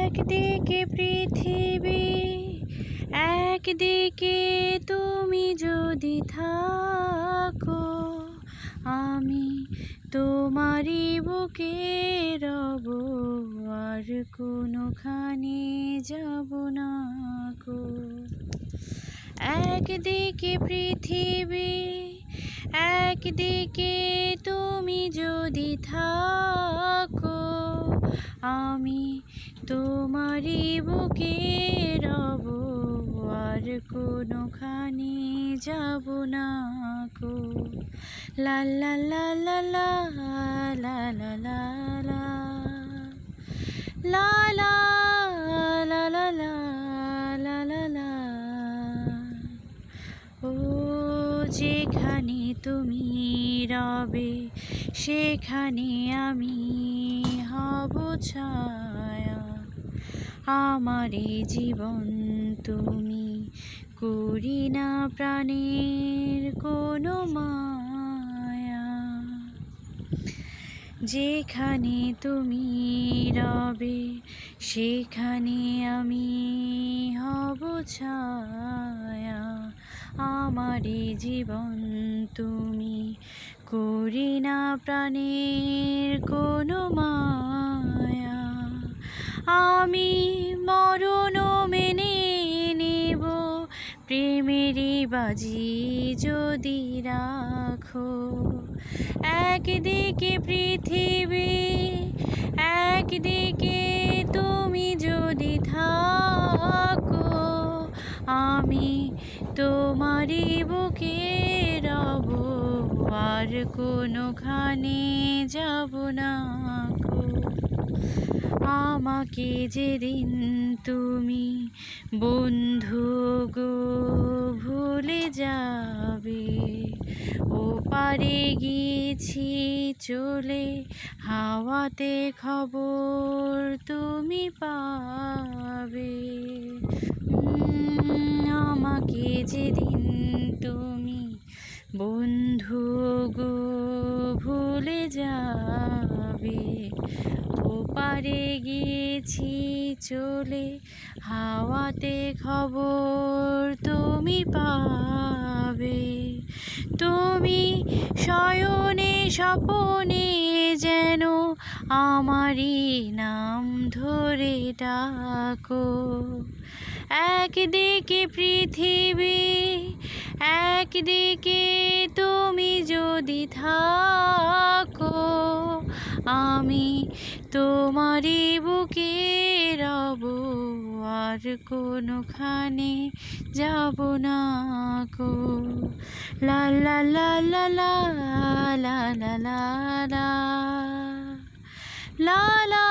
একদিকে পৃথিবী, একদিকে তুমি যদি থাকো, আমি তোমারই বুকে রব, আর কোনোখানে যাব না গো। একদিকে পৃথিবী, একদিকে তুমি যদি থাকো, আমি তোমারই বুকে রব, আর কোনোখানে যাব না গো। লা লা লা লা লা লা লা লা লা লা লা লা লা লা লা লা লা। ও যেখানে তুমি রবে, সেখানে আমি হব ছায়া। আমার এই জীবন তুমি করি না প্রাণের কোনো মায়া। যেখানে তুমি রবে, সেখানে আমি হব ছায়া। আমার এই জীবন তুমি করি না প্রাণের কোনো মায়া। আমি মরণ মেনে নেব, প্রেমেরই বাজি যদি রাখো। একদিকে পৃথিবী, একদিকে তুমি যদি থাকো, আমি তোমারই বুকে রব, আর কোনোখানে যাব না গো। আমাকে যেদিন তুমি বন্ধু গো ভুলে যাবে, ও পারে গিয়েছি চলে, হাওয়াতে খবর তুমি পাবে। আমাকে যেদিন তুমি বন্ধু গো ভুলে যাবে, ও পারে গিয়েছি চলে, হাওয়াতে খবর তুমি পাবে। তুমি শয়নে স্বপনে যেন আমারই নাম ধরে ডাকো। একদিকে পৃথিবী, একদিকে তুমি যদি থাকো, আমি তোমারই বুকে রব, আর কোনোখানে যাব না গো। লা লা লা লা লা লা লা লা লা লা লা।